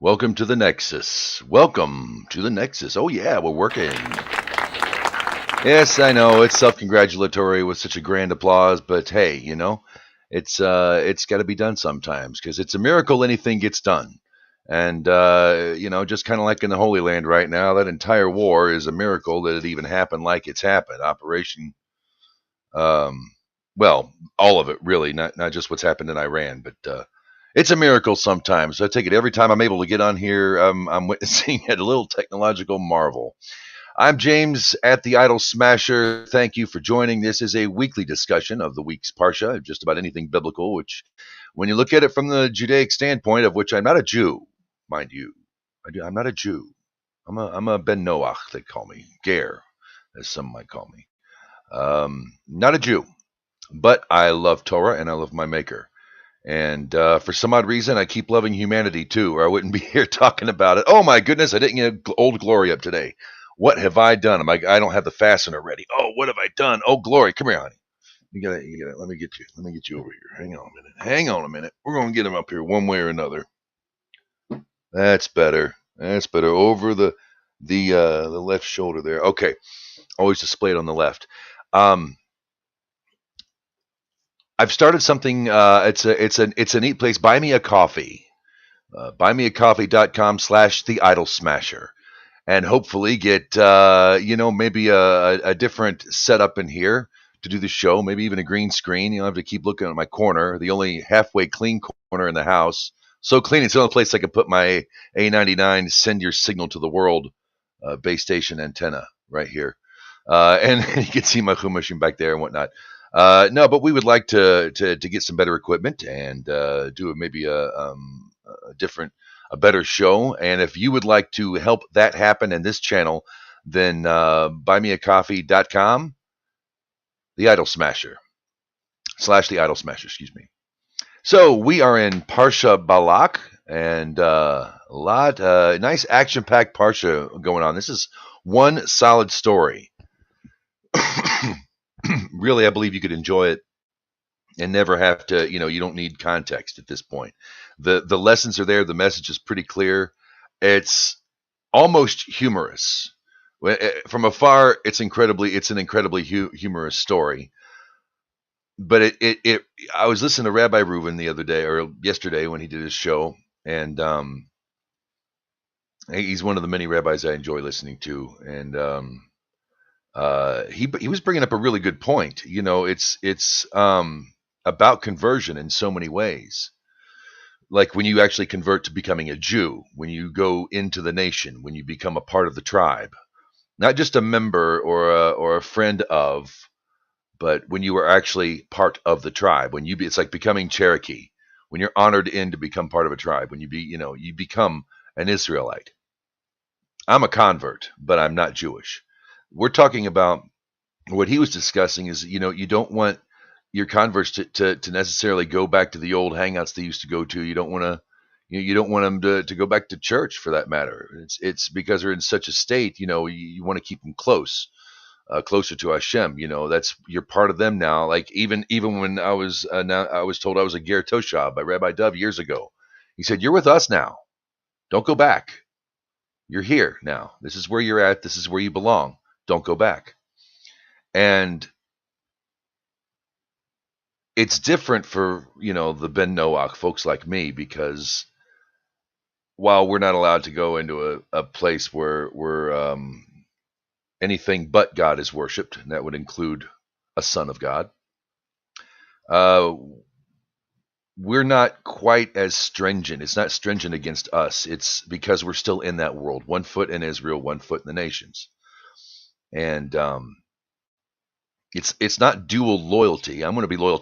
Welcome to the Nexus. Welcome to the Nexus. Oh yeah, we're working. Yes, I know it's self-congratulatory with such a grand applause, but hey, it's got to be done sometimes because it's a miracle anything gets done. And just kind of like in the Holy Land right now, that entire war is a miracle that it even happened like it's happened. Operation, um, well, all of it really, not just what's happened in Iran, but it's a miracle sometimes. So I take it every time I'm able to get on here, I'm witnessing a little technological marvel. I'm James at the Idol Smasher. Thank you for joining. This is a weekly discussion of the week's Parsha, just about anything biblical, which, when you look at it from the Judaic standpoint, of which I'm not a Jew, mind you, I'm not a Jew. I'm a Ben Noach, they call me, Ger, as some might call me. Not a Jew, but I love Torah and I love my Maker. And for some odd reason, I keep loving humanity too, or I wouldn't be here talking about it. Oh my goodness, I didn't get Old Glory up today. What have I done? I don't have the fastener ready. Oh, what have I done? Oh, Glory, come here, honey. You got Let me get you. Let me get you over here. Hang on a minute. Hang on a minute. We're gonna get him up here one way or another. That's better. That's better. Over the left shoulder there. Okay. Always displayed on the left. Um, I've started something. It's a neat place. Buy me a coffee. Buymeacoffee.com/the idol smasher, and hopefully get maybe a different setup in here to do the show, maybe even a green screen. You don't have to keep looking at my corner, the only halfway clean corner in the house. So clean, it's the only place I can put my A99 send your signal to the world base station antenna right here. And you can see my hummushing back there and whatnot. No, but we would like to get some better equipment and do maybe a different, a better show. And if you would like to help that happen in this channel, then buymeacoffee.com, the Idol Smasher, /the Idol Smasher, excuse me. So we are in Parsha Balak, and a lot, nice action-packed Parsha going on. This is one solid story. Really, I believe you could enjoy it and never have to, you don't need context at this point. The lessons are there. The message is pretty clear. It's almost humorous. From afar, it's an incredibly humorous story. But I was listening to Rabbi Reuben the other day or yesterday when he did his show, and he's one of the many rabbis I enjoy listening to, and he was bringing up a really good point. It's about conversion in so many ways. Like when you actually convert to becoming a Jew, when you go into the nation, when you become a part of the tribe, not just a member or a friend of, but when you are actually part of the tribe. It's like becoming Cherokee. When you're honored in to become part of a tribe, when you become an Israelite. I'm a convert, but I'm not Jewish. We're talking about what he was discussing is, you don't want your converts to necessarily go back to the old hangouts they used to go to. You don't want to, you don't want them to go back to church for that matter. It's because they're in such a state, you want to keep them closer to Hashem. You're part of them now. Like even when I was told I was a Ger Toshab by Rabbi Dove years ago. He said, "You're with us now. Don't go back. You're here now. This is where you're at. This is where you belong. Don't go back." And it's different for, the Ben Noach folks like me, because while we're not allowed to go into a place where anything but God is worshipped, and that would include a son of God, uh, we're not quite as stringent. It's not stringent against us. It's because we're still in that world, 1 foot in Israel, 1 foot in the nations. And it's not dual loyalty. I'm going to be loyal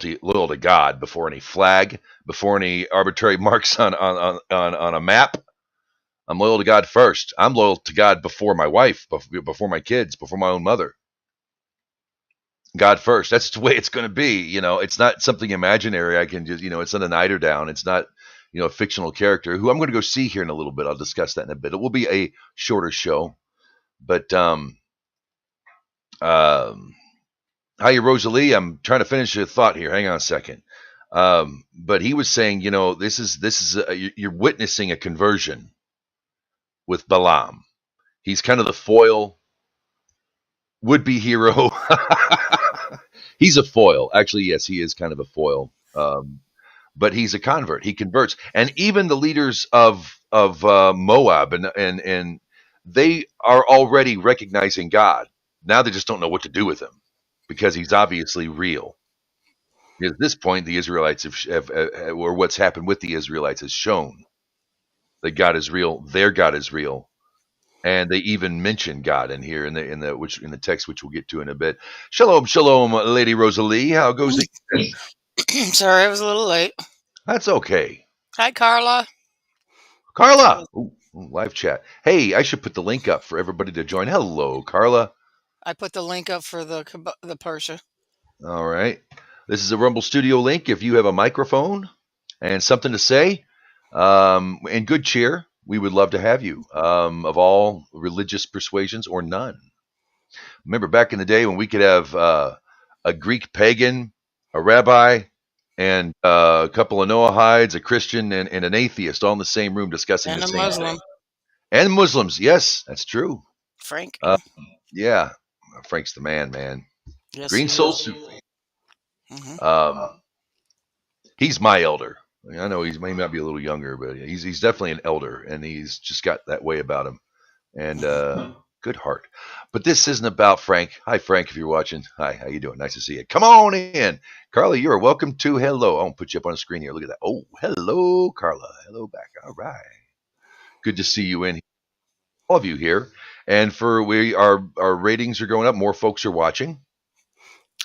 to God before any flag, before any arbitrary marks on a map. I'm loyal to God first. I'm loyal to God before my wife, before my kids, before my own mother. God first. That's the way it's going to be. It's not something imaginary. I can just, it's not an eider down. It's not, a fictional character who I'm going to go see here in a little bit. I'll discuss that in a bit. It will be a shorter show, but hi, Rosalie. I'm trying to finish your thought here. Hang on a second. But he was saying, this is you're witnessing a conversion. with Balaam. He's kind of the foil would-be hero. He's a foil. Actually, yes, he is kind of a foil. But he's a convert. He converts, and even the leaders of Moab and they are already recognizing God. Now they just don't know what to do with him because he's obviously real. At this point, the Israelites or what's happened with the Israelites has shown that God is real. Their God is real, and they even mention God in here in the text, which we'll get to in a bit. Shalom, shalom, Lady Rosalie. How goes it? Sorry, I was a little late. That's okay. Hi, Carla. Carla, ooh, live chat. Hey, I should put the link up for everybody to join. Hello, Carla. I put the link up for the Parsha. All right. This is a Rumble Studio link. If you have a microphone and something to say, and good cheer, we would love to have you, of all religious persuasions or none. Remember back in the day when we could have a Greek pagan, a rabbi, and a couple of Noahides, a Christian, and an atheist all in the same room discussing the And a same thing. Muslim, And Muslims, yes, that's true. Frank. Uh, yeah, Frank's the man. Yes, Green he Soul is. Soup. Hmm. He's my elder. I mean, I know he may not be a little younger, but he's definitely an elder, and he's just got that way about him. And good heart. But this isn't about Frank. Hi, Frank, if you're watching. Hi, how you doing? Nice to see you. Come on in, Carla. You are welcome to. Hello. I'll put you up on the screen here. Look at that. Oh, hello, Carla. Hello back. All right. Good to see you in. All of you here, and for our ratings are going up. More folks are watching.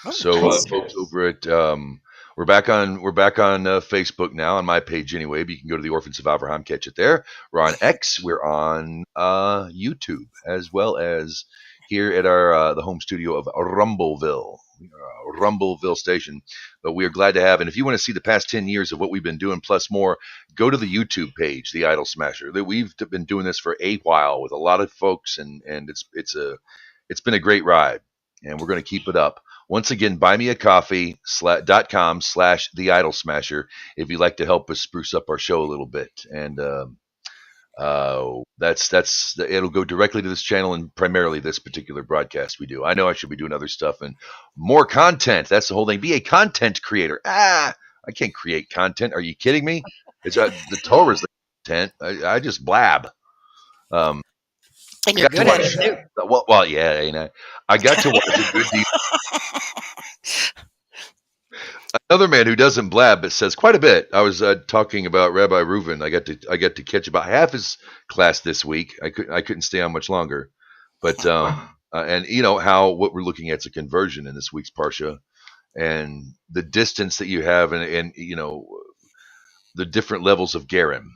Oh, So nice. folks over at we're back on Facebook now on my page anyway. But you can go to the Orphans of Abraham, catch it there. We're on X. We're on YouTube as well as here at our the home studio of Rumbleville. Rumbleville station, but we are glad to have. And if you want to see the past 10 years of what we've been doing plus more, go to the YouTube page, The Idol Smasher. That we've been doing this for a while with a lot of folks, and it's been a great ride, and we're going to keep it up. Once again, buymeacoffee.com/ the idol smasher if you'd like to help us spruce up our show a little bit. And that's it'll go directly to this channel and primarily this particular broadcast we do. I know I should be doing other stuff and more content. That's the whole thing. Be a content creator. I can't create content. Are you kidding me? It's the Torah's the content. I just blab. Um, And I you're got to good at watch. it too. Well, yeah, I got to watch a good deal. Another man who doesn't blab but says quite a bit. I was talking about Rabbi Reuven. I got to catch about half his class this week. I couldn't stay on much longer, but and you know how what we're looking at is a conversion in this week's parsha, and the distance that you have, and you know the different levels of Gerim,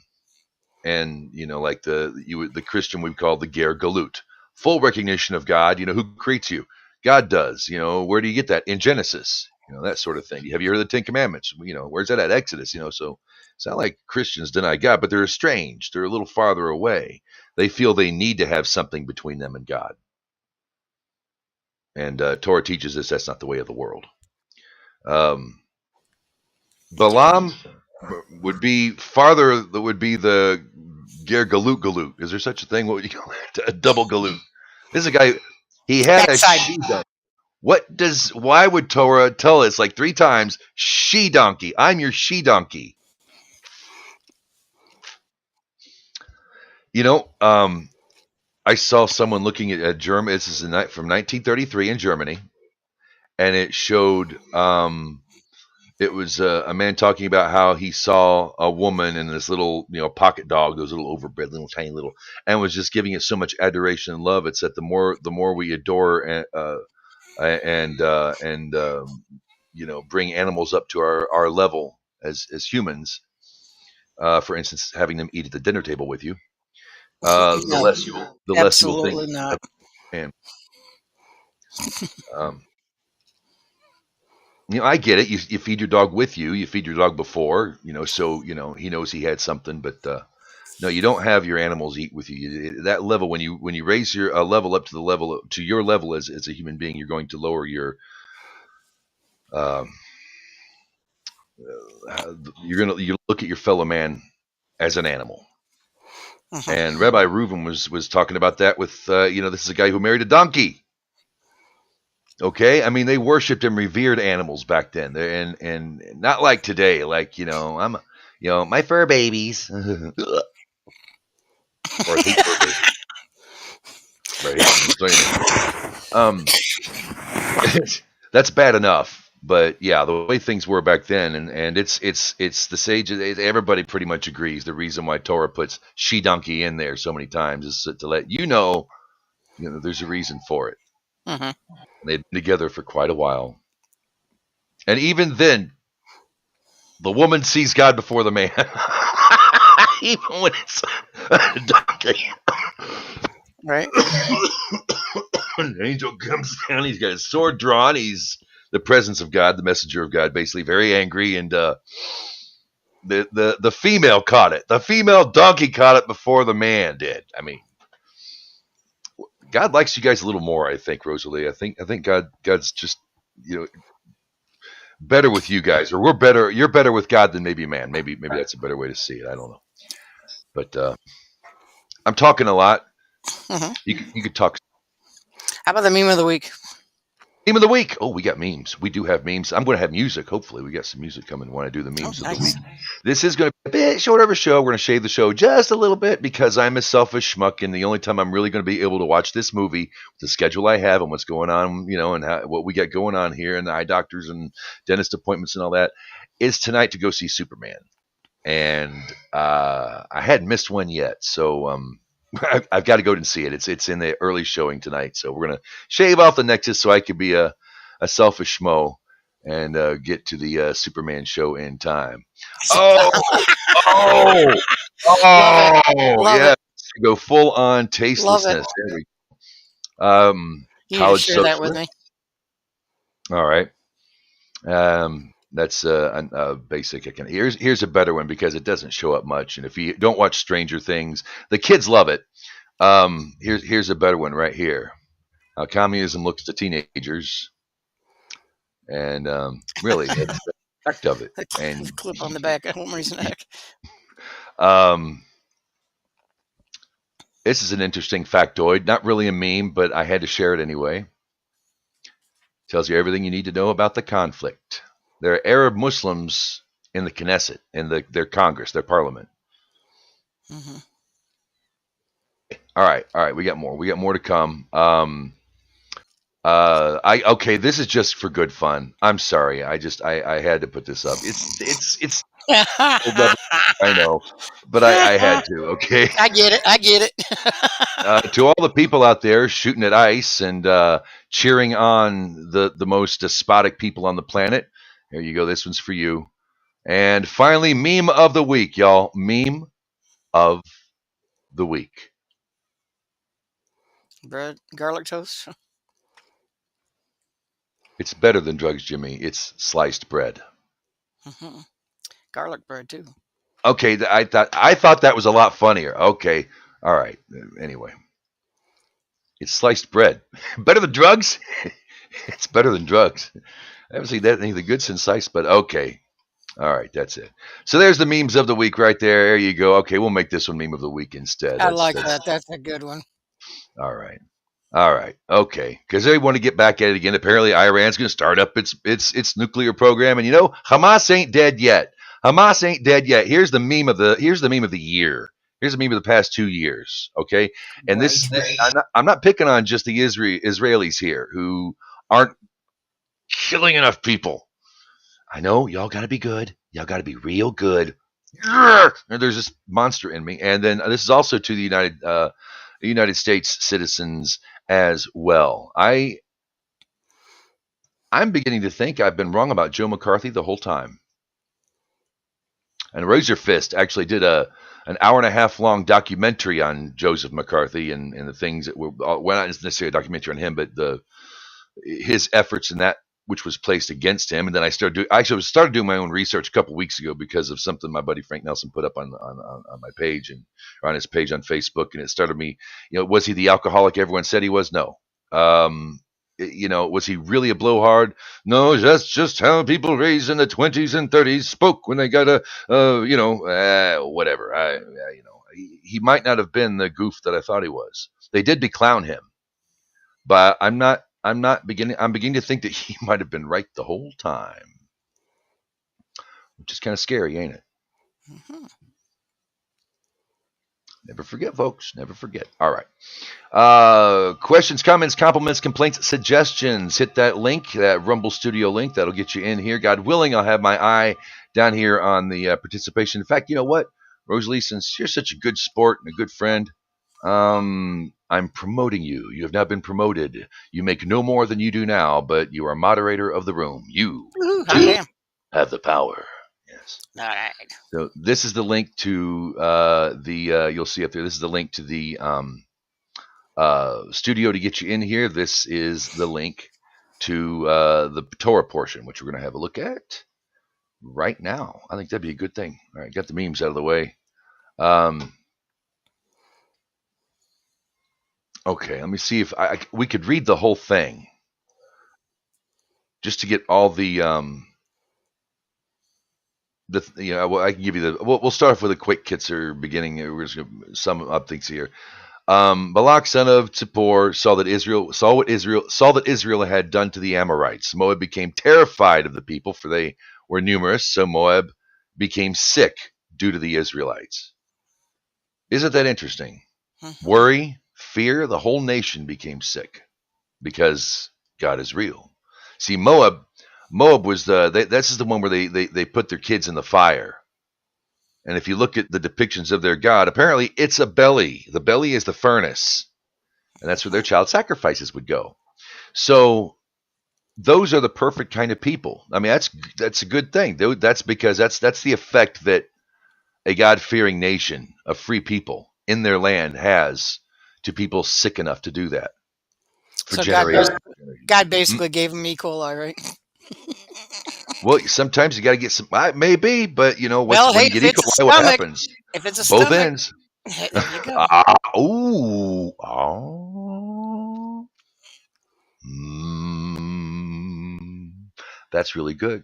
and you know like the Christian we call the Ger Galut, full recognition of God. You know who creates you? God does. You know where do you get that in Genesis? You know that sort of thing. Have you heard of the Ten Commandments? You know where's that at Exodus? You know so it's not like Christians deny God, but they're estranged. They're a little farther away. They feel they need to have something between them and God. And Torah teaches us that's not the way of the world. Um, Balaam would be farther. That would be the Ger Galut Galut. Is there such a thing? What would you call it? A double Galut. This is a guy. He had a Backside. she donkey. Why would Torah tell us like 3 times she donkey? I'm your she donkey. You know, I saw someone looking at German. This is from 1933 in Germany, and it showed it was a man talking about how he saw a woman in this little, pocket dog, those little overbred, little tiny little, and was just giving it so much adoration and love. It's that the more we adore and bring animals up to our level as humans. For instance, having them eat at the dinner table with you, the No, less you will think absolutely not. of man. Um, I get it. You feed your dog with you. You feed your dog before, so he knows he had something. But no, you don't have your animals eat with you. That level, when you raise your level up to the level to your level as a human being, you're going to lower your um, you look at your fellow man as an animal. Mhm. And Rabbi Reuven was talking about that with this is a guy who married a donkey. Okay, I mean they worshipped and revered animals back then, and not like today. Like I'm, my fur babies, or I hate fur babies. But I hate them. So anyway, um, that's bad enough. But yeah, the way things were back then, and it's the sage. Everybody pretty much agrees. The reason why Torah puts she donkey in there so many times is to let there's a reason for it. Mhm. They'd been together for quite a while, and even then, the woman sees God before the man, even when it's a donkey. Right. An angel comes down. He's got his sword drawn. He's the presence of God, the messenger of God, basically very angry. And the female caught it. The female donkey caught it before the man did. I mean, God likes you guys a little more. I think, Rosalie. I think God's just you know better with you guys, or we're better. You're better with God than maybe man. Maybe that's a better way to see it. I don't know. But I'm talking a lot. Mhm. You could talk. How about the meme of the week? Meme of the week. Oh, we got memes. We do have memes. I'm going to have music. Hopefully, we got some music coming when I do the Oh, memes of the week. nice. This is going to be a bit shorter of a show. We're going to shave the show just a little bit because I'm a selfish schmuck, and the only time I'm really going to be able to watch this movie, with the schedule I have and what's going on, and what we got going on here, and the eye doctors and dentist appointments and all that, is tonight to go see Superman. And I hadn't missed one yet, so I've got to go and see it. It's in the early showing tonight, so we're gonna shave off the Nexus so I could be a selfish schmo and get to the Superman show in time. Oh, oh, Love it. oh, Love it. yeah! Go full on Love it. tastelessness. There we go. You need to College share that with socialist. me. All right. That's a basic. Here's a better one because it doesn't show up much, and if you don't watch Stranger Things, the kids love it. Here's a better one right here. How communism looks to teenagers, and really, it's the effect of it. The And clip on the back of Homer's neck. um, this is an interesting factoid. Not really a meme, but I had to share it anyway. Tells you everything you need to know about the conflict. There are Arab Muslims in the Knesset, in their Congress, their parliament. Mhm. All right. We got more. We got more to come. Okay. This is just for good fun. I'm sorry. I had to put this up. It's old level. I know, but I had to. Okay. I get it. I get it. To all the people out there shooting at ice and cheering on the most despotic people on the planet, here you go. This one's for you. And finally, meme of the week, y'all. Meme of the week. Bread, garlic toast. It's better than drugs, Jimmy. It's sliced bread. Mhm. Garlic bread too. Okay, I thought that was a lot funnier. Okay, all right. Anyway, it's sliced bread. Better than drugs? It's better than drugs. I haven't seen that anything good since sliced, but okay. All right, that's it. So there's the memes of the week right there. There you go. Okay, we'll make this one meme of the week instead. I That's like that's that. That's a good one. all right. All right. Okay. Because they want to get back at it again. Apparently, Iran's going to start up its nuclear program, and Hamas ain't dead yet. Hamas ain't dead yet. Here's the meme of the year. Here's the meme of the past 2 years. Okay, and Right. I'm not picking on just the Israelis here who aren't killing enough people. I know y'all got to be good. Y'all got to be real good. And there's this monster in me, and then this is also to the United States citizens as well. I'm beginning to think I've been wrong about Joe McCarthy the whole time. And Razor Fist actually did an hour and a half long documentary on Joseph McCarthy and the things that were well, not necessarily a documentary on him, but his efforts in that which was placed against him. And then I started doing my own research a couple weeks ago because of something my buddy Frank Nelson put up on my page or on his page on Facebook, and it started me. Was he the alcoholic everyone said he was? No. Was he really a blowhard? No, that's just how people raised in the 20s and 30s spoke when they got whatever. he might not have been the goof that I thought he was. They did beclown him, but I'm beginning to think that he might have been right the whole time, which is kind of scary, ain't it? Mhm. Never forget, folks. Never forget. All right. Questions, comments, compliments, complaints, suggestions. Hit that link, that Rumble Studio link. That'll get you in here. God willing, I'll have my eye down here on the participation. In fact, you know what, Rosalie, since you're such a good sport and a good friend, I'm promoting you. You have now been promoted. You make no more than you do now, but you are moderator of the room. You Woohoo, hot too damn. have the power. Yes. All right. So this is the link to you'll see up there. This is the link to the studio to get you in here. This is the link to the Torah portion, which we're going to have a look at right now. I think that'd be a good thing. All right, got the memes out of the way. Okay, let me see if we could read the whole thing just to get all the well, I can give you the. We'll start off with a quick Kitzer beginning. We're just going to sum up things here. Balak, son of Zippor, saw that Israel had done to the Amorites. Moab became terrified of the people, for they were numerous. So Moab became sick due to the Israelites. Isn't that interesting? Mhm. Worry, fear, the whole nation became sick because God is real. See, Moab was this is the one where they put their kids in the fire. And if you look at the depictions of their god, apparently it's a belly. The belly is the furnace. And that's where their child sacrifices would go. So those are the perfect kind of people. I mean, that's a good thing. That's because that's the effect that a God-fearing nation of free people in their land has to people sick enough to do that for So generations. God basically gave him E. coli, right? Well, sometimes you got to get some. Maybe, but Well, when hey, you get E. coli, what happens? if it's a Both stomach, ends. hey, there you go. Oh. That's really good.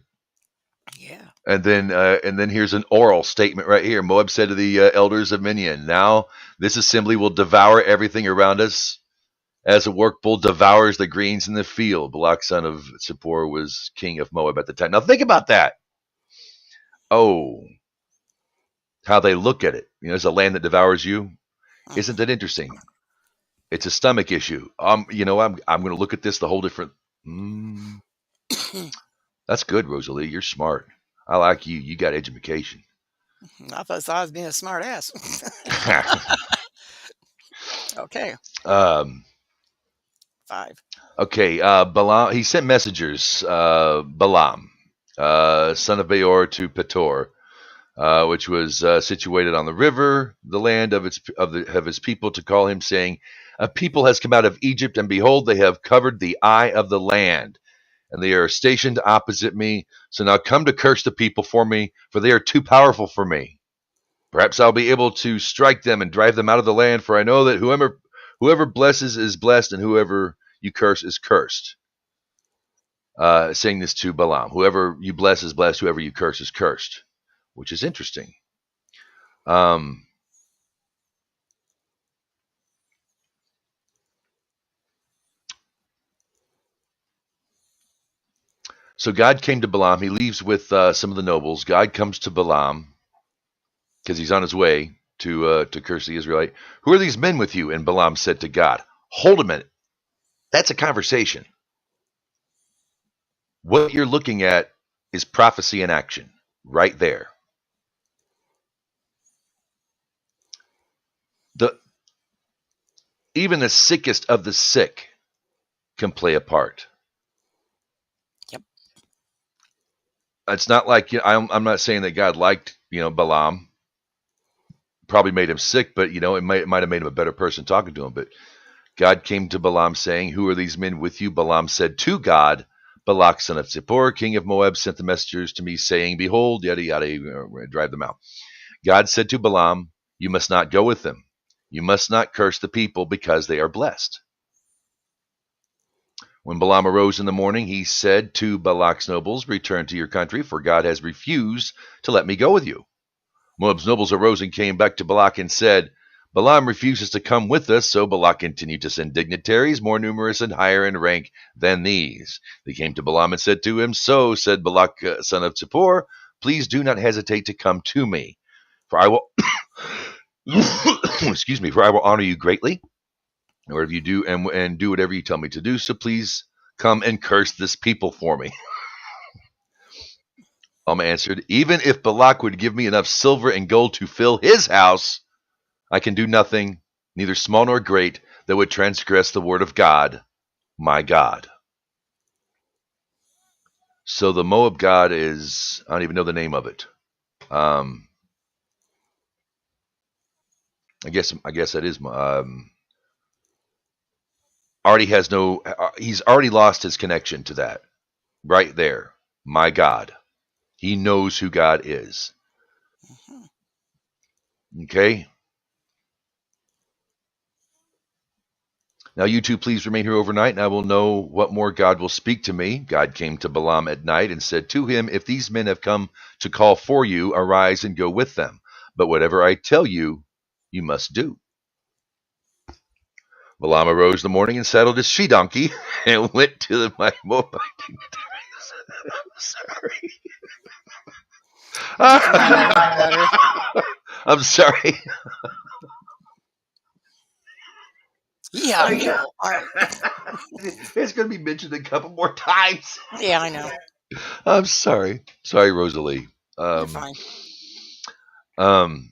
Yeah. And then here's an oral statement right here. Moab said to the elders of Midian, "Now this assembly will devour everything around us, as a work bull devours the greens in the field." Balak, son of Zippor, was king of Moab at the time. Now think about that. Oh, how they look at it. It's a land that devours you. Isn't Mhm. that interesting? It's a stomach issue. I'm going to look at this the whole different. Mm, that's good, Rosalie. You're smart. I like you. You got education. I thought I was being a smart ass. Okay. um, Five. okay. Balaam. He sent messengers. Balaam, son of Beor, to Petor, which was situated on the river, the land of his people, to call him, saying, "A people has come out of Egypt, and behold, they have covered the eye of the land, and they are stationed opposite me. So now come to curse the people for me, for they are too powerful for me. Perhaps I'll be able to strike them and drive them out of the land, for I know that whoever blesses is blessed, and whoever you curse is cursed." Saying this to Balaam, whoever you bless is blessed, whoever you curse is cursed, which is interesting. Um, so God came to Balaam. He leaves with some of the nobles. God comes to Balaam because he's on his way to curse the Israelite. "Who are these men with you?" And Balaam said to God, "Hold a minute. That's a conversation. What you're looking at is prophecy in action right there. The Even the sickest of the sick can play a part. Yep. It's not like I'm not saying that God liked Balaam, probably made him sick, but it might have made him a better person talking to him. But God came to Balaam saying, "Who are these men with you?" Balaam said to God, "Balak, son of Zippor, king of Moab, sent the messengers to me, saying, behold, yada, yada, drive them out." God said to Balaam, "You must not go with them. You must not curse the people because they are blessed." When Balaam arose in the morning, he said to Balak's nobles, "Return to your country, for God has refused to let me go with you." Moab's nobles arose and came back to Balak and said, Balaam refuses to come with us, so Balak continued to send dignitaries more numerous and higher in rank than these. They came to Balaam and said to him, So said Balak, son of Zippor, please do not hesitate to come to me, for I will excuse me, for I will honor you greatly, whatever you do, and do whatever you tell me to do. So please come and curse this people for me. Balaam answered, Even if Balak would give me enough silver and gold to fill his house, I can do nothing, neither small nor great, that would transgress the word of God, my God. So the Moab god is, I don't even know the name of it. I guess that is already has no. He's already lost his connection to that. Right there, my God. He knows who God is. Okay. Now you two please remain here overnight, and I will know what more God will speak to me. God came to Balaam at night and said to him, If these men have come to call for you, arise and go with them. But whatever I tell you, you must do. Balaam arose in the morning and saddled his she-donkey and went to my Moabite dignitaries. Sorry. It might have been better. I'm sorry. Yeah, It's going to be mentioned a couple more times. yeah, I know. I'm sorry. Sorry, Rosalie. You're fine. God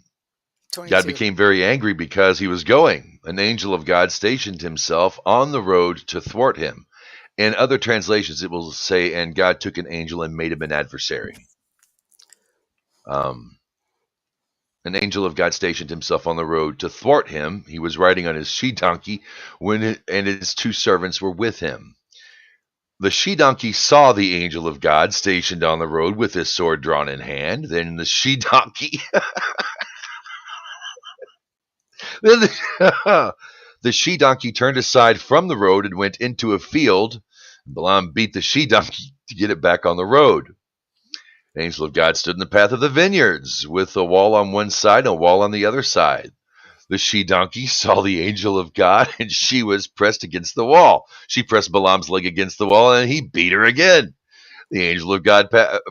22. became very angry because he was going. An angel of God stationed himself on the road to thwart him. In other translations, it will say, and God took an angel and made him an adversary. An angel of God stationed himself on the road to thwart him. He was riding on his she-donkey and his two servants were with him. The she-donkey saw the angel of God stationed on the road with his sword drawn in hand. Then the she-donkey the she-donkey turned aside from the road and went into a field. Balaam beat the she-donkey to get it back on the road. The angel of God stood in the path of the vineyards with a wall on one side and a wall on the other side. The she-donkey saw the angel of God, and she was pressed against the wall. She pressed Balaam's leg against the wall, and he beat her again. The angel of God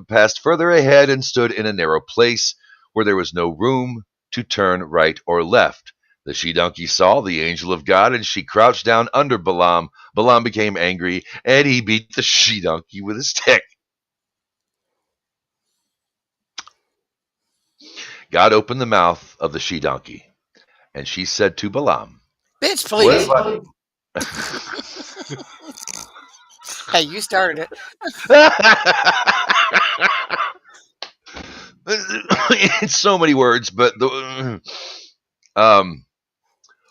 passed further ahead and stood in a narrow place where there was no room to turn right or left. The she-donkey saw the angel of God, and she crouched down under Balaam. Balaam became angry, and he beat the she-donkey with a stick. God opened the mouth of the she-donkey, and she said to Balaam, Bitch, please. What? Hey, you started it. It's so many words, but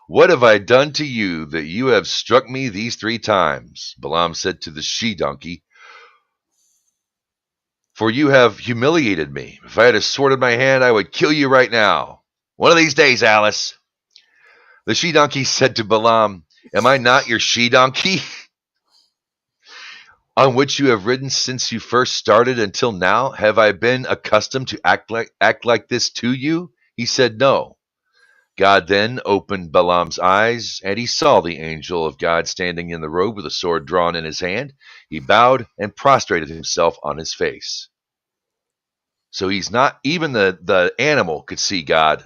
what have I done to you that you have struck me these 3 times? Balaam said to the she-donkey, for you have humiliated me. If I had a sword in my hand, I would kill you right now. One of these days, Alice. The she-donkey said to Balaam, am I not your she-donkey? On which you have ridden since you first started until now? Have I been accustomed to act like this to you? He said, no. God then opened Balaam's eyes, and he saw the angel of God standing in the road with a sword drawn in his hand. He bowed and prostrated himself on his face. So he's not, even the animal could see God,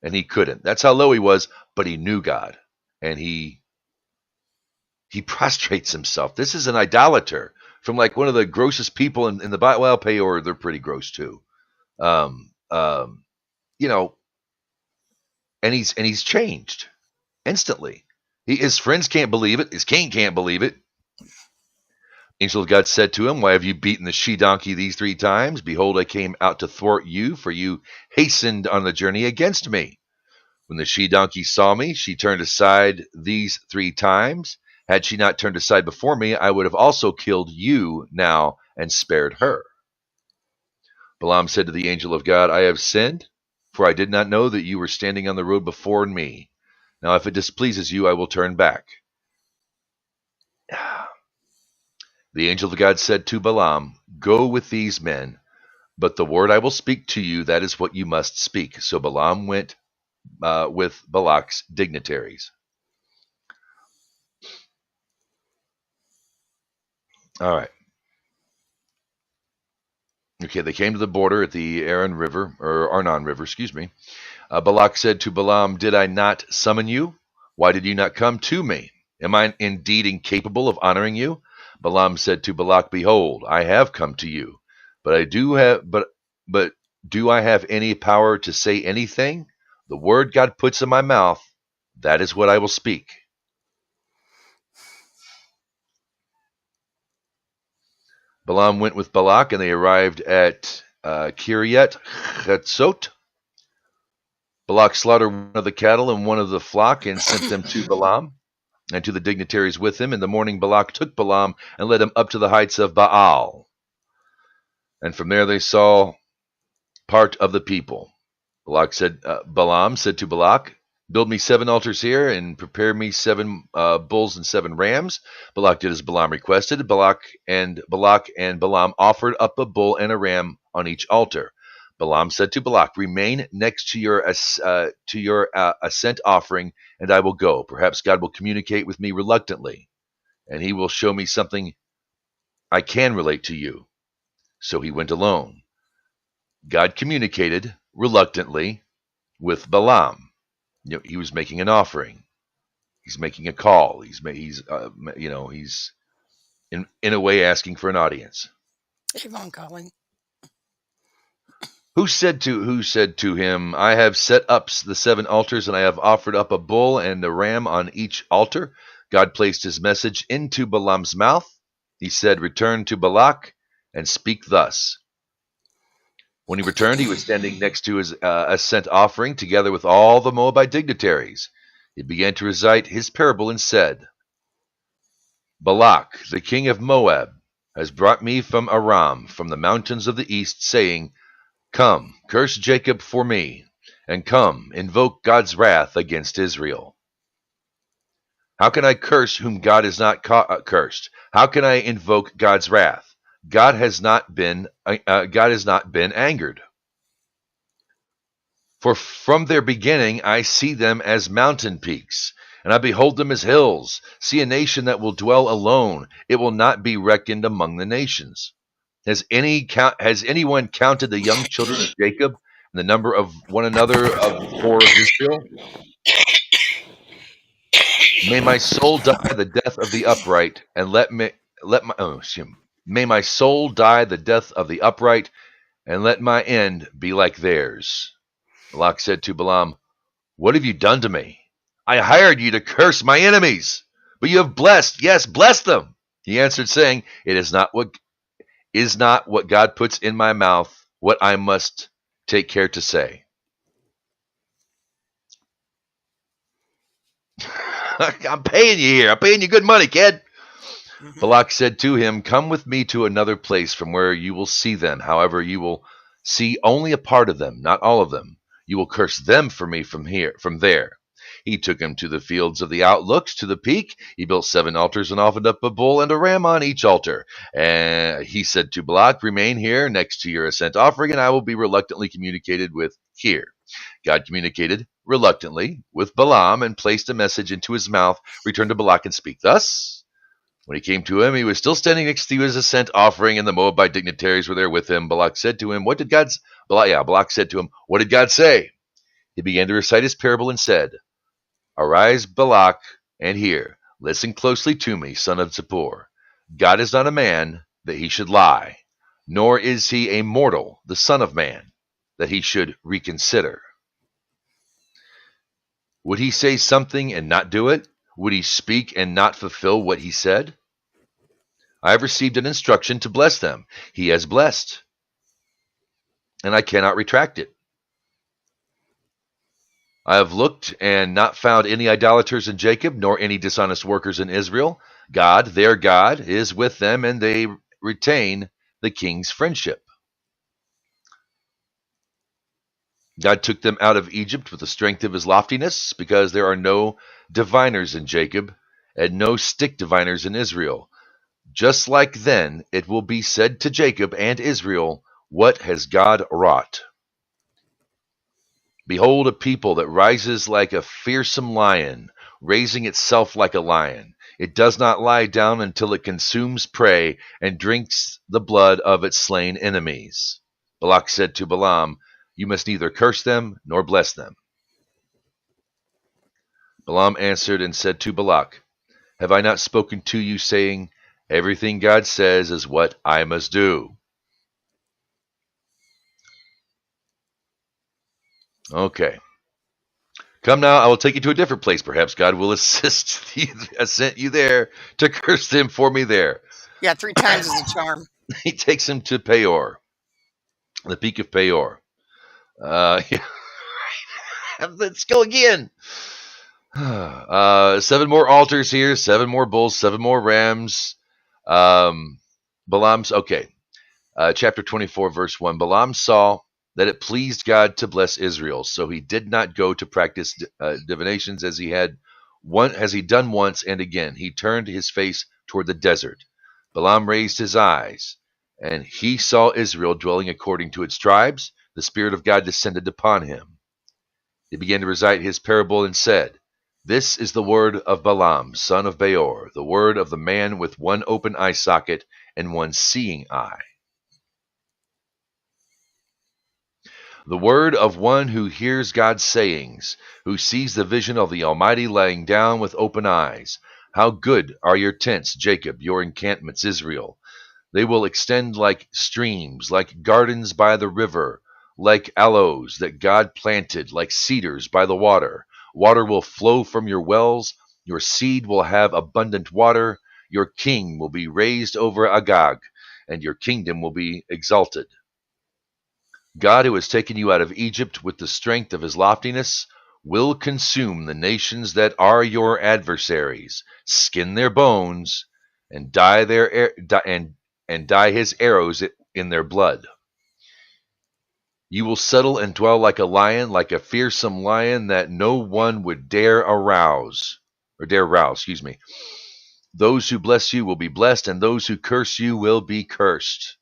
and he couldn't. That's how low he was, but he knew God, and he prostrates himself. This is an idolater from like one of the grossest people in the Bible. Well, Peor, they're pretty gross too. You know, and he's changed instantly. His friends can't believe it. His king can't believe it. Angel of God said to him, why have you beaten the she-donkey these 3 times? Behold, I came out to thwart you, for you hastened on the journey against me. When the she-donkey saw me, she turned aside these 3 times. Had she not turned aside before me, I would have also killed you now and spared her. Balaam said to the angel of God, I have sinned, for I did not know that you were standing on the road before me. Now, if it displeases you, I will turn back. The angel of God said to Balaam, go with these men, But the word I will speak to you, that is what you must speak. So Balaam went with Balak's dignitaries. All right. Okay, they came to the border at the Arnon River, excuse me. Balak said to Balaam, "Did I not summon you? Why did you not come to me? Am I indeed incapable of honoring you?" Balaam said to Balak, "Behold, I have come to you, but do I have any power to say anything? The word God puts in my mouth, that is what I will speak." Balaam went with Balak, and they arrived at Kiryat Chetzot. Balak slaughtered one of the cattle and one of the flock and sent them to Balaam and to the dignitaries with him. In the morning, Balak took Balaam and led him up to the heights of Baal. And from there they saw part of the people. Balaam said to Balak, "Build me 7 altars here and prepare me 7 bulls and 7 rams." Balak did as Balaam requested. Balak and Balaam offered up a bull and a ram on each altar. Balaam said to Balak, "Remain next to your ascent offering, and I will go. Perhaps God will communicate with me reluctantly, and he will show me something I can relate to you." So he went alone. God communicated reluctantly with Balaam. He was making an offering. He's making a call. He's in a way asking for an audience. Avon calling. Who said to him, "I have set up the 7 altars, and I have offered up a bull and a ram on each altar"? God placed his message into Balaam's mouth. He said, "Return to Balak and speak thus." When he returned, he was standing next to his ascent offering, together with all the Moabite dignitaries. He began to recite his parable and said, "Balak, the king of Moab, has brought me from Aram, from the mountains of the east, saying, 'Come, curse Jacob for me, and come, invoke God's wrath against Israel.' How can I curse whom God has not cursed? How can I invoke God's wrath? God has not been angered. For from their beginning I see them as mountain peaks, and I behold them as hills. See, a nation that will dwell alone; it will not be reckoned among the nations. Has anyone counted the young children of Jacob and the number of one another of the poor of Israel? May my soul die the death of the upright, and may my soul die the death of the upright, and let my end be like theirs." Balak said to Balaam, "What have you done to me? I hired you to curse my enemies, but you have blessed, yes, blessed them." He answered, saying, "It is not what God puts in my mouth, what I must take care to say." I'm paying you here. I'm paying you good money, kid. Balak said to him, "Come with me to another place from where you will see them. However, you will see only a part of them, not all of them. You will curse them for me from there." He took him to the fields of the outlooks, to the peak. He built 7 altars and offered up a bull and a ram on each altar. And he said to Balak, "Remain here next to your ascent offering, and I will be reluctantly communicated with here." God communicated reluctantly with Balaam and placed a message into his mouth. "Return to Balak and speak thus." When he came to him, he was still standing next to his ascent offering, and the Moabite dignitaries were there with him. Balak said to him, Balak said to him, "What did God say?" He began to recite his parable and said, "Arise, Balak, and hear. Listen closely to me, son of Zippor. God is not a man that he should lie, nor is he a mortal, the son of man, that he should reconsider. Would he say something and not do it? Would he speak and not fulfill what he said? I have received an instruction to bless them. He has blessed, and I cannot retract it. I have looked and not found any idolaters in Jacob, nor any dishonest workers in Israel. God, their God, is with them, and they retain the king's friendship. God took them out of Egypt with the strength of his loftiness, because there are no diviners in Jacob, and no stick diviners in Israel. Just like then, it will be said to Jacob and Israel, What has God wrought? Behold, a people that rises like a fearsome lion, raising itself like a lion. It does not lie down until it consumes prey and drinks the blood of its slain enemies. Balak said to Balaam, You must neither curse them nor bless them. Balaam answered and said to Balak, Have I not spoken to you, saying, Everything God says is what I must do? Okay. Come now, I will take you to a different place. Perhaps God will assent you there to curse them for me there. Yeah, 3 times is a charm. He takes him to Peor, the peak of Peor. Yeah, let's go again. 7 more altars here, 7 more bulls, 7 more rams. Balaam's, okay. Chapter 24, verse 1. Balaam saw that it pleased God to bless Israel, so he did not go to practice divinations as he done once and again. He turned his face toward the desert. Balaam raised his eyes, and he saw Israel dwelling according to its tribes. The Spirit of God descended upon him. He began to recite his parable and said, This is the word of Balaam, son of Beor, the word of the man with one open eye socket and one seeing eye. The word of one who hears God's sayings, who sees the vision of the Almighty lying down with open eyes. How good are your tents, Jacob, your encampments, Israel. They will extend like streams, like gardens by the river, like aloes that God planted, like cedars by the water. Water will flow from your wells, your seed will have abundant water, your king will be raised over Agag, and your kingdom will be exalted. God, who has taken you out of Egypt with the strength of his loftiness, will consume the nations that are your adversaries, skin their bones, and dye his arrows in their blood. You will settle and dwell like a lion, like a fearsome lion that no one would dare rouse. Those who bless you will be blessed, and those who curse you will be cursed.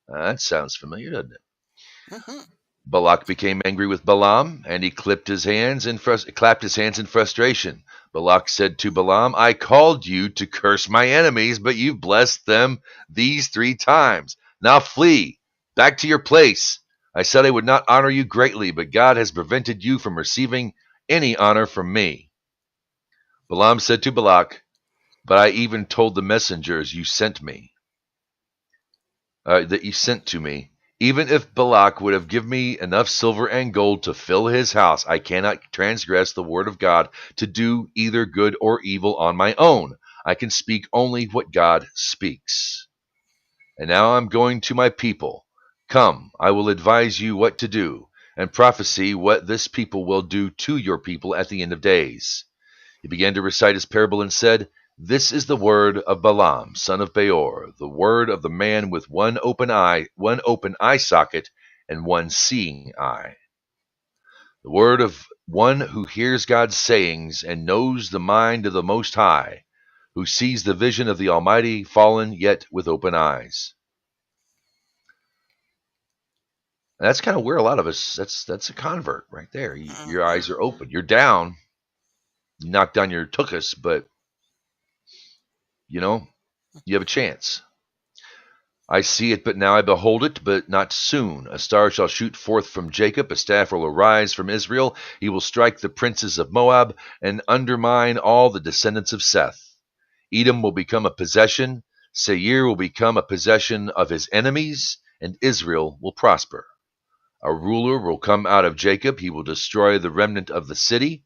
That sounds familiar, doesn't it? Hmm. Balak became angry with Balaam, and he clapped his hands in frustration. Balak said to Balaam, I called you to curse my enemies, but you've blessed them these 3 times. Now flee back to your place. I said I would not honor you greatly, but God has prevented you from receiving any honor from me. Balaam said to Balak, But I even told the messengers that you sent to me, even if Balak would have given me enough silver and gold to fill his house, I cannot transgress the word of God to do either good or evil on my own. I can speak only what God speaks. And now I'm going to my people. Come, I will advise you what to do, and prophesy what this people will do to your people at the end of days. He began to recite his parable and said, This is the word of Balaam, son of Beor, the word of the man with one open eye socket, and one seeing eye. The word of one who hears God's sayings and knows the mind of the Most High, who sees the vision of the Almighty fallen yet with open eyes. And that's kind of where a lot of us, that's a convert right there. Your eyes are open. You're down. You knock down your tuchus, but you have a chance. I see it, but now I behold it, but not soon. A star shall shoot forth from Jacob, a staff will arise from Israel. He will strike the princes of Moab and undermine all the descendants of Seth. Edom will become a possession, Seir will become a possession of his enemies, and Israel will prosper. A ruler will come out of Jacob, he will destroy the remnant of the city.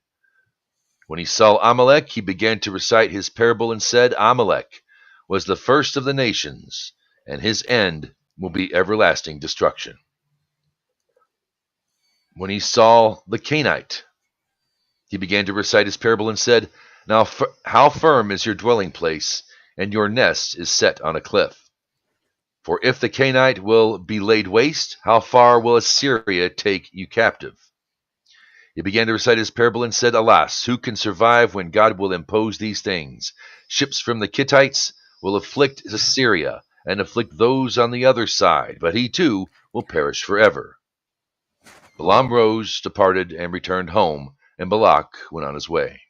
When he saw Amalek, he began to recite his parable and said, Amalek was the first of the nations, and his end will be everlasting destruction. When he saw the Canaanite, he began to recite his parable and said, Now how firm is your dwelling place, and your nest is set on a cliff. For if the Canaanite will be laid waste, how far will Assyria take you captive? He began to recite his parable and said, Alas, who can survive when God will impose these things? Ships from the Kittites will afflict Assyria, and afflict those on the other side, but he too will perish forever. Balaam rose, departed, and returned home, and Balak went on his way.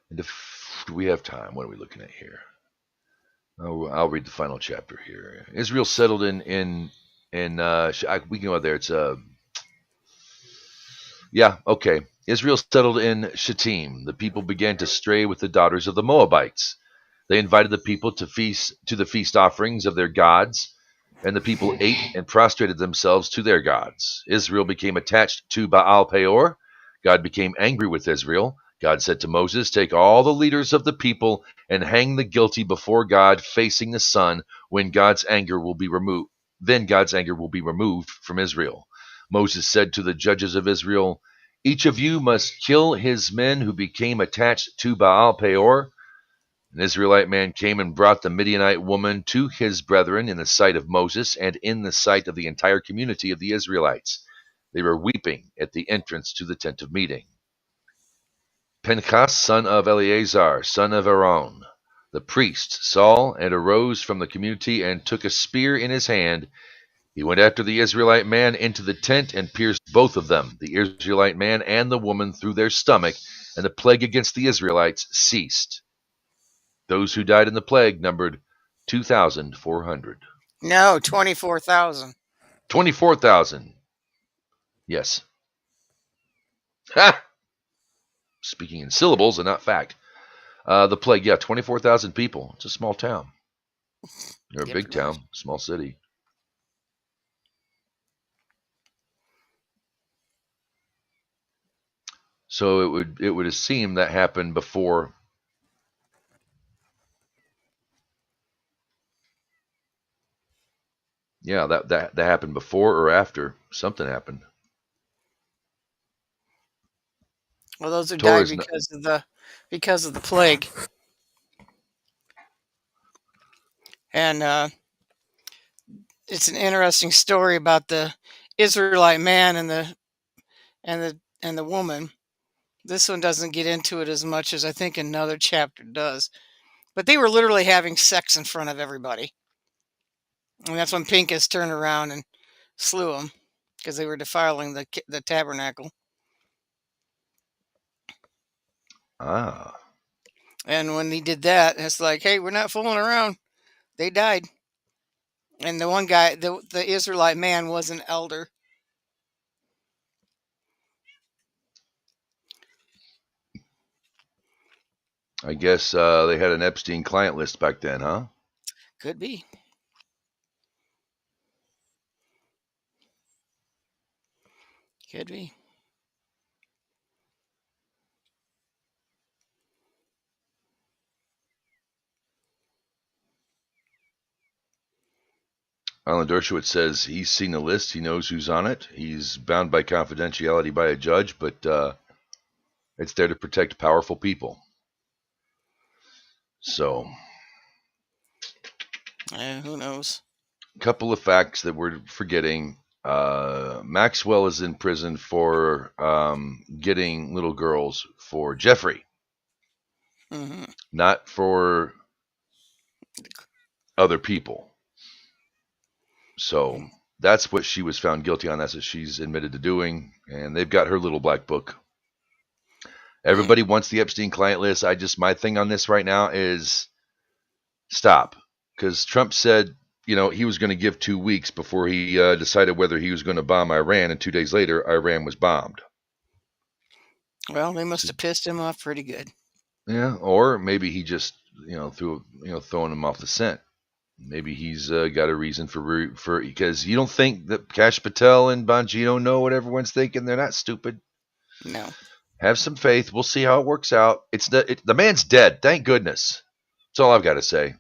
And do we have time? What are we looking at here? Oh, I'll read the final chapter here. Israel settled in we can go there. It's yeah, okay. Israel settled in Shittim. The people began to stray with the daughters of the Moabites. They invited the people to the feast offerings of their gods, and the people ate and prostrated themselves to their gods. Israel became attached to Baal Peor. God became angry with Israel. God said to Moses, "Take all the leaders of the people and hang the guilty before God facing the sun, when God's anger will be removed. Then God's anger will be removed from Israel." Moses said to the judges of Israel, "Each of you must kill his men who became attached to Baal Peor." An Israelite man came and brought the Midianite woman to his brethren in the sight of Moses and in the sight of the entire community of the Israelites. They were weeping at the entrance to the tent of meeting. Pinchas, son of Eleazar, son of Aaron, the priest, saw and arose from the community and took a spear in his hand. He went after the Israelite man into the tent and pierced both of them, the Israelite man and the woman, through their stomach, and the plague against the Israelites ceased. Those who died in the plague numbered 2,400. No, 24,000. 24,000. Yes. Ha! Speaking in syllables and not fact. The plague, yeah, 24,000 people. It's a small town. Or a Get big it town, right. small city. So it would seem that happened before. Yeah, that happened before or after something happened. Well, those who died Torah's not, because of the plague, and it's an interesting story about the Israelite man and the woman. This one doesn't get into it as much as I think another chapter does. But they were literally having sex in front of everybody, and that's when Pincus turned around and slew them because they were defiling the tabernacle. ah. And when he did that, it's like, hey, we're not fooling around. They died. And the one guy, the Israelite man, was an elder. I guess they had an Epstein client list back then, huh? Could be. Could be. Alan Dershowitz says he's seen the list. He knows who's on it. He's bound by confidentiality by a judge, but it's there to protect powerful people. So, Who knows? a couple of facts that we're forgetting. Maxwell is in prison for getting little girls for Jeffrey, not for other people. So that's what she was found guilty on. That's what she's admitted to doing. And they've got her little black book. Everybody wants the Epstein client list. My thing on this right now is stop. Because Trump said, he was going to give 2 weeks before he decided whether he was going to bomb Iran. And 2 days later, Iran was bombed. Well, they must have pissed him off pretty good. Yeah. Or maybe he just, throwing him off the scent. Maybe he's got a reason for because you don't think that Kash Patel and Bongino know what everyone's thinking. They're not stupid. No. Have some faith. We'll see how it works out. The man's dead. Thank goodness. That's all I've got to say.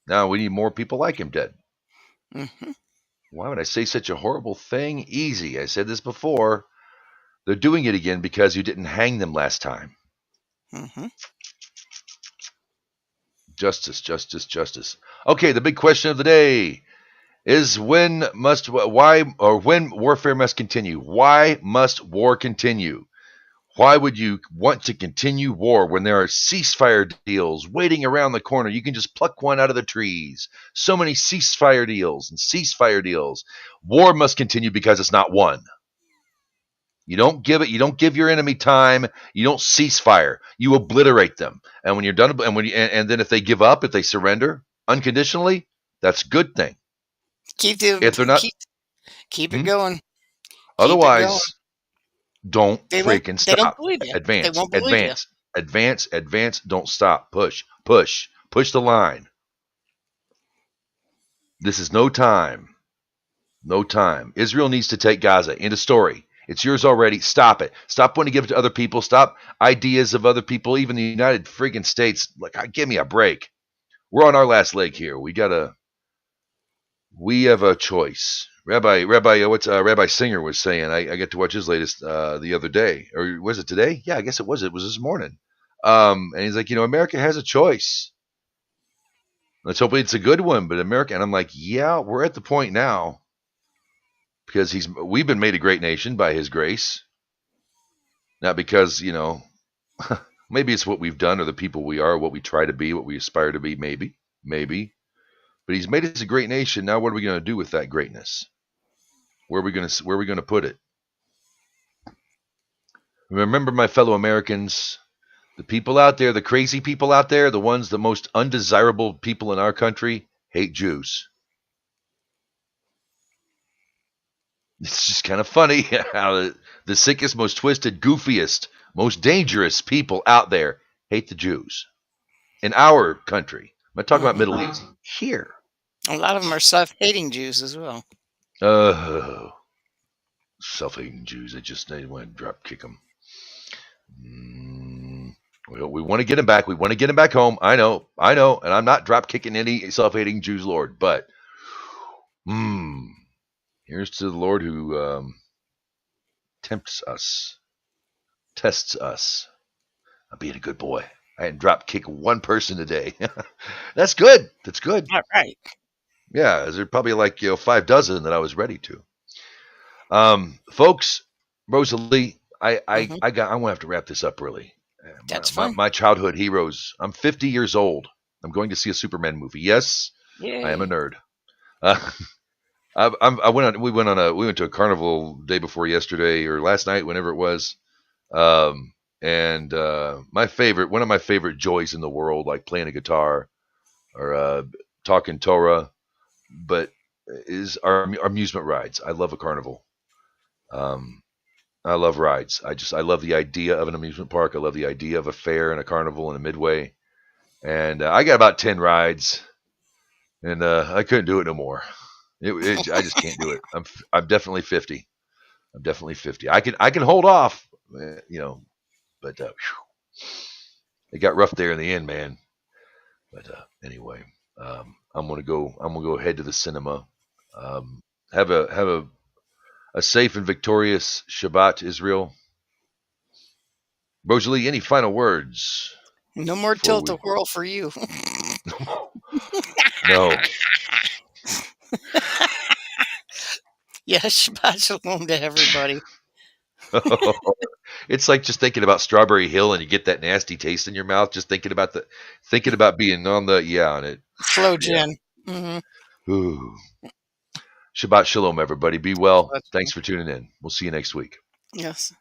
Now we need more people like him dead. Mm-hmm. Why would I say such a horrible thing? Easy. I said this before. They're doing it again because you didn't hang them last time. Mm-hmm. Justice, justice, justice. Okay, the big question of the day is when warfare must continue? Why must war continue? Why would you want to continue war when there are ceasefire deals waiting around the corner? You can just pluck one out of the trees. So many ceasefire deals and ceasefire deals. War must continue because it's not won. You don't give your enemy time. You don't cease fire. You obliterate them. And when you're done, and then if they give up, if they surrender unconditionally, that's a good thing. Keep the If they're not, keep it going. Keep it going. otherwise, don't They won't. freaking They don't stop. believe you. They Advance, won't believe you. advance, advance, advance. Don't stop. Push, push, push the line. This is no time. No time. Israel needs to take Gaza. End of story. It's yours already. Stop it. Stop wanting to give it to other people. Stop ideas of other people. Even the United friggin' States. Like, give me a break. We're on our last leg here. We have a choice. Rabbi Singer was saying. I got to watch his latest the other day, or was it today? Yeah, I guess it was. It was this morning. And he's like, America has a choice. Let's hope it's a good one. But America, and I'm like, yeah, we're at the point now because we've been made a great nation by His grace, not because maybe it's what we've done or the people we are, what we try to be, what we aspire to be, maybe. But He's made us a great nation. Now, what are we going to do with that greatness? Where are we going to put it? Remember, my fellow Americans, the people out there, the crazy people out there, the ones, the most undesirable people in our country, hate Jews. It's just kind of funny how the sickest, most twisted, goofiest, most dangerous people out there hate the Jews in our country. I'm not talking about Middle East. Here. A lot of them are self-hating Jews as well. Self-hating Jews. They want to drop kick them. Well, we want to get them back. We want to get them back home. I know. And I'm not drop kicking any self-hating Jews, Lord. But here's to the Lord who tempts us, tests us. I'm being a good boy. I didn't drop kick one person today. That's good. That's good. All right. Yeah, there's probably like 5 dozen that I was ready to. Folks, Rosalie, I want to have to wrap this up early. That's fine. My childhood heroes. I'm 50 years old. I'm going to see a Superman movie. Yes, Yay. I am a nerd. We went to a carnival day before yesterday or last night, whenever it was. And one of my favorite joys in the world, like playing a guitar or talking Torah, but is our amusement rides. I love a carnival. I love rides. I love the idea of an amusement park. I love the idea of a fair and a carnival and a midway. And I got about 10 rides, and I couldn't do it no more. I just can't do it. I'm definitely 50. I'm definitely 50. I can hold off, but it got rough there in the end, man. But anyway, I'm gonna go head to the cinema. Have a safe and victorious Shabbat, Israel. Rosalie, any final words? No more tilt-a-whirl for you. No. Yeah, Shabbat Shalom to everybody. It's like just thinking about Strawberry Hill and you get that nasty taste in your mouth. Just thinking about being on it. Flow Jen. Yeah. Ooh. Shabbat Shalom, everybody. Be well. Thanks for tuning in. We'll see you next week. Yes.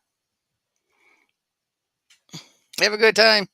Have a good time.